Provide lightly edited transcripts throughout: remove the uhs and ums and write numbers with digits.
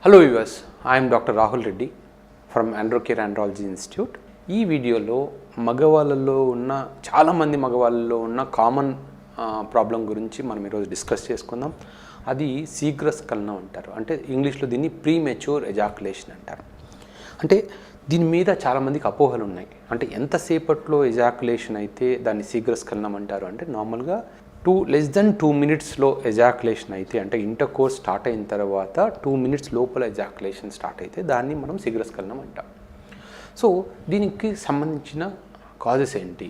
Hello viewers, I am doctor Rahul Reddy from Androcare andrology institute. ఈ వీడియోలో చాలామంది మగవాళ్ళలో ఉన్న కామన్ ప్రాబ్లం గురించి మనం ఈరోజు డిస్కస్ చేసుకుందాం. అది శీఘ్రస్ఖలనం అంటారు. అంటే ఇంగ్లీష్లో దీన్ని ప్రీమెచ్యూర్ ఎజాకులేషన్ అంటారు. అంటే దీని మీద చాలామందికి అపోహలు ఉన్నాయి. అంటే ఎంతసేపట్లో ఎజాకులేషన్ అయితే దాన్ని శీఘ్రస్ఖలనం అంటారు అంటే నార్మల్గా less than 2 minutesలో ఎజాకులేషన్ అయితే, అంటే ఇంటర్కోర్స్ స్టార్ట్ అయిన తర్వాత 2 minutes లోపల ఎజాకులేషన్ స్టార్ట్ అయితే దాన్ని మనం శీఘ్రస్ఖలనం అంటాం. సో దీనికి సంబంధించిన కాజెస్ ఏంటి,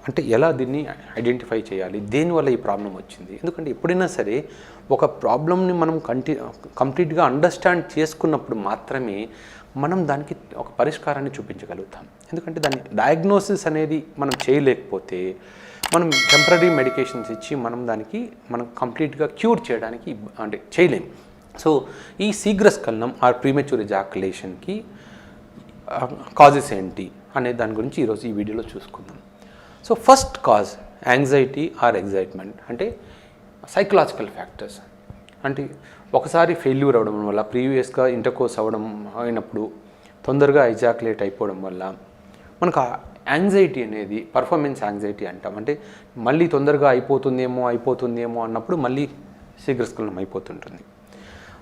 అంటే ఎలా దీన్ని ఐడెంటిఫై చేయాలి, దేనివల్ల ఈ ప్రాబ్లం వచ్చింది? ఎందుకంటే ఎప్పుడైనా సరే ఒక ప్రాబ్లమ్ని మనం కంప్లీట్గా అండర్స్టాండ్ చేసుకున్నప్పుడు మాత్రమే మనం దానికి ఒక పరిష్కారాన్ని చూపించగలుగుతాం. ఎందుకంటే దాని డయాగ్నోసిస్ అనేది మనం చేయలేకపోతే మనం టెంపరీ మెడికేషన్స్ ఇచ్చి మనం కంప్లీట్గా క్యూర్ చేయడానికి అంటే చేయలేం. సో ఈ శీఘ్రస్ఖలనం ఆర్ ప్రీమెచ్యూర్ ఎజాకులేషన్కి కాజెస్ ఏంటి అనే దాని గురించి ఈరోజు ఈ వీడియోలో చూసుకుందాం. So first cause anxiety are excitement, అంటే సైకలాజికల్ ఫ్యాక్టర్స్. అంటే ఒకసారి ఫెయిల్యూర్ అవ్వడం వల్ల, ప్రీవియస్గా ఇంటర్కోర్స్ అయినప్పుడు తొందరగా ఎజాకులేట్ అయిపోవడం వల్ల మనకు యాంగ్జైటీ అనేది పర్ఫార్మెన్స్ యాంగ్జైటీ అంటాం. అంటే మళ్ళీ తొందరగా అయిపోతుందేమో అన్నప్పుడు మళ్ళీ శీఘ్రస్ఖలనం అయిపోతుంటుంది.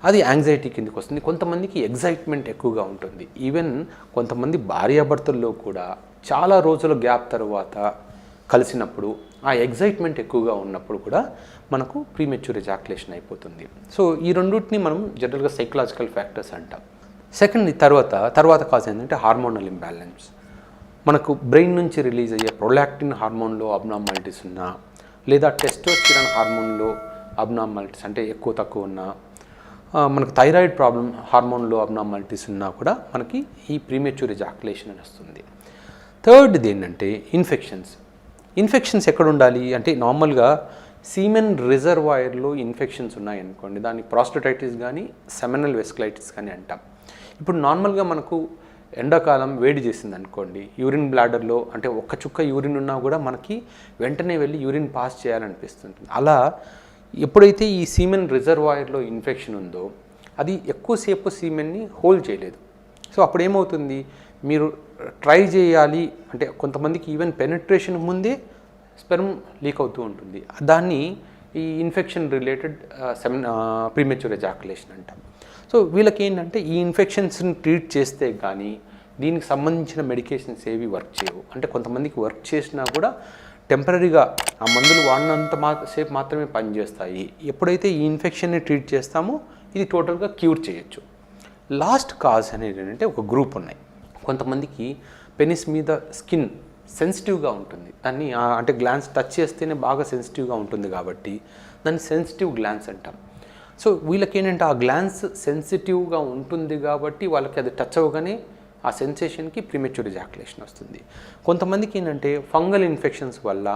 అది యాంగ్జైటీ కిందకి వస్తుంది. కొంతమందికి ఎగ్జైట్మెంట్ ఎక్కువగా ఉంటుంది. ఈవెన్ కొంతమంది భార్యాభర్తల్లో కూడా చాలా రోజుల గ్యాప్ తర్వాత కలిసినప్పుడు ఆ ఎగ్జైట్మెంట్ ఎక్కువగా ఉన్నప్పుడు కూడా మనకు ప్రీమెచ్యూర్ ఎజాకులేషన్ అయిపోతుంది. సో ఈ రెండింటిని మనం జనరల్గా సైకలాజికల్ ఫ్యాక్టర్స్ అంటాం. సెకండ్ తర్వాత కాజ్ ఏంటంటే హార్మోనల్ ఇంబ్యాలెన్స్. మనకు బ్రెయిన్ నుంచి రిలీజ్ అయ్యే ప్రొలాక్టిన్ హార్మోన్లో అబ్నార్మాలిటీస్ ఉన్నా, లేదా టెస్టోస్టిరాన్ హార్మోన్లో అబ్నార్మాలిటీస్ అంటే ఎక్కువ తక్కువ ఉన్నా, మనకు థైరాయిడ్ హార్మోన్లో అబ్నార్మాలిటీస్ ఉన్నా కూడా మనకి ఈ ప్రీమెచ్యూర్ ఎజాకులేషన్ అని వస్తుంది. థర్డ్ది ఏంటంటే ఇన్ఫెక్షన్స్ ఎక్కడ ఉండాలి అంటే నార్మల్గా సీమెన్ రిజర్వాయర్లో ఇన్ఫెక్షన్స్ ఉన్నాయనుకోండి, దాన్ని ప్రాస్టటైటిస్ కానీ సెమినల్ వెస్కులైటిస్ కానీ అంటాం. ఇప్పుడు నార్మల్గా మనకు ఎండాకాలం వేడి చేసింది అనుకోండి, యూరిన్ బ్లాడర్లో అంటే ఒక్క చుక్క యూరిన్ ఉన్నా కూడా మనకి వెంటనే వెళ్ళి యూరిన్ పాస్ చేయాలనిపిస్తుంది. అలా ఎప్పుడైతే ఈ సీమెన్ రిజర్వాయర్లో ఇన్ఫెక్షన్ ఉందో అది ఎక్కువసేపు సీమెన్ని హోల్డ్ చేయలేదు. సో అప్పుడు ఏమవుతుంది, మీరు ట్రై చేయాలి అంటే కొంతమందికి ఈవెన్ పెనిట్రేషన్ ముందే స్పెర్మ్ లీక్ అవుతూ ఉంటుంది. దాన్ని ఈ ఇన్ఫెక్షన్ రిలేటెడ్ ప్రీమెచ్యూర్ ఎజాకులేషన్ అంటాం. సో వీళ్ళకి ఏంటంటే ఈ ఇన్ఫెక్షన్స్ని ట్రీట్ చేస్తే కానీ దీనికి సంబంధించిన మెడికేషన్స్ ఏవి వర్క్ చేయవు. అంటే కొంతమందికి వర్క్ చేసినా కూడా టెంపరీగా ఆ మందులు వాడినంత సేపు మాత్రమే పనిచేస్తాయి. ఎప్పుడైతే ఈ ఇన్ఫెక్షన్ని ట్రీట్ చేస్తామో ఇది టోటల్గా క్యూర్ చేయొచ్చు. లాస్ట్ కాజ్ అనేది ఏంటంటే ఒక గ్రూప్ ఉన్నాయి. కొంతమందికి పెనిస్ మీద స్కిన్ సెన్సిటివ్గా ఉంటుంది. దాన్ని అంటే గ్లాన్స్ టచ్ చేస్తేనే బాగా సెన్సిటివ్గా ఉంటుంది కాబట్టి దాన్ని సెన్సిటివ్ గ్లాన్స్ అంటాం. సో వీళ్ళకి ఏంటంటే ఆ గ్లాన్స్ సెన్సిటివ్గా ఉంటుంది కాబట్టి వాళ్ళకి అది టచ్ అవ్వగానే ఆ సెన్సేషన్కి ప్రీమెచ్యూర్ ఎజాకులేషన్ వస్తుంది. కొంతమందికి ఏంటంటే ఫంగల్ ఇన్ఫెక్షన్స్ వల్ల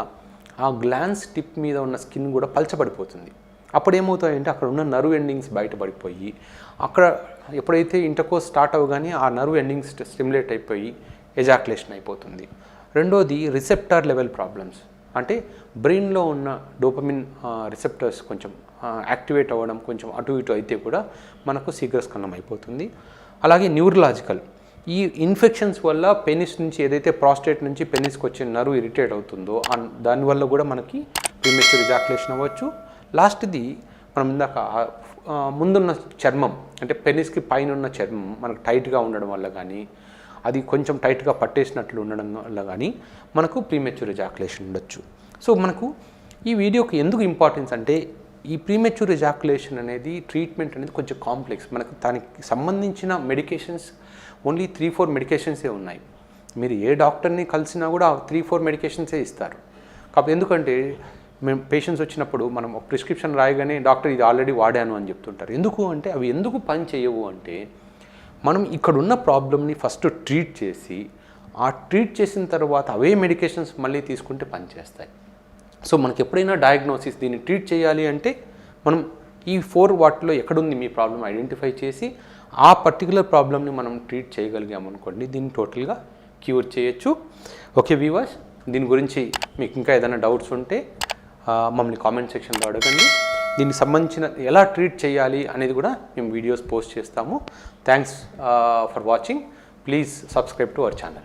ఆ గ్లాన్స్ టిప్ మీద ఉన్న స్కిన్ కూడా పలచబడిపోతుంది. అప్పుడు ఏమవుతాయంటే అక్కడ ఉన్న నర్వ్ ఎండింగ్స్ బయటపడిపోయి అక్కడ ఎప్పుడైతే ఇంటర్కోర్స్ స్టార్ట్ అవ్వగానే ఆ నర్వ్ ఎండింగ్స్ స్టిమ్యులేట్ అయిపోయి ఎజాకులేషన్ అయిపోతుంది. రెండోది రిసెప్టార్ లెవెల్ ప్రాబ్లమ్స్. అంటే బ్రెయిన్లో ఉన్న డోపమిన్ రిసెప్టర్స్ కొంచెం యాక్టివేట్ అవ్వడం కొంచెం అటు ఇటు అయితే కూడా మనకు శీఘ్రస్ఖలనం అయిపోతుంది. అలాగే న్యూరలాజికల్, ఈ ఇన్ఫెక్షన్స్ వల్ల పెనిస్ నుంచి ఏదైతే ప్రాస్టేట్ నుంచి పెనిస్కి వచ్చే నర్వ్ ఇరిటేట్ అవుతుందో దానివల్ల కూడా మనకి ప్రీమెచ్యూర్ ఎజాకులేషన్ అవ్వచ్చు. లాస్ట్ది మనం ఇందాక ముందున్న చర్మం అంటే పెనిస్కి పైన ఉన్న చర్మం మనకు టైట్గా ఉండడం వల్ల కానీ అది కొంచెం టైట్గా పట్టేసినట్లు ఉండడం వల్ల కానీ మనకు ప్రీమెచ్యూర్ ఎజాకులేషన్ ఉండొచ్చు. సో మనకు ఈ వీడియోకి ఎందుకు ఇంపార్టెన్స్ అంటే ఈ ప్రీమెచ్యూర్ ఎజాకులేషన్ అనేది ట్రీట్మెంట్ అనేది కొంచెం కాంప్లెక్స్. మనకు దానికి సంబంధించిన మెడికేషన్స్ ఓన్లీ 3-4 మెడికేషన్సే ఉన్నాయి. మీరు ఏ డాక్టర్ని కలిసినా కూడా 3-4 మెడికేషన్సే ఇస్తారు. కాబట్టి ఎందుకంటే మేము పేషెంట్స్ వచ్చినప్పుడు మనం ఒక ప్రిస్క్రిప్షన్ రాయగానే డాక్టర్ ఇది ఆల్రెడీ వాడాను అని చెప్తుంటారు. ఎందుకు అంటే అవి ఎందుకు పని చేయవు అంటే మనం ఇక్కడున్న ప్రాబ్లమ్ని ఫస్ట్ ట్రీట్ చేసి ఆ ట్రీట్ చేసిన తర్వాత అవే మెడికేషన్స్ మళ్ళీ తీసుకుంటే పనిచేస్తాయి. సో మనకి ఎప్పుడైనా డయాగ్నోసిస్ దీన్ని ట్రీట్ చేయాలి అంటే మనం ఈ 4 వాటిలో ఎక్కడుంది మీ ప్రాబ్లం ఐడెంటిఫై చేసి ఆ పర్టికులర్ ప్రాబ్లమ్ని మనం ట్రీట్ చేయగలిగామనుకోండి దీన్ని టోటల్గా క్యూర్ చేయొచ్చు. ఓకే వ్యూవర్స్, దీని గురించి మీకు ఇంకా ఏదైనా డౌట్స్ ఉంటే మమ్మల్ని కామెంట్ సెక్షన్లో అడగండి. దీనికి సంబంధించిన ఎలా ట్రీట్ చేయాలి అనేది కూడా మేము వీడియోస్ పోస్ట్ చేస్తాము. Thanks for watching. Please subscribe to our channel.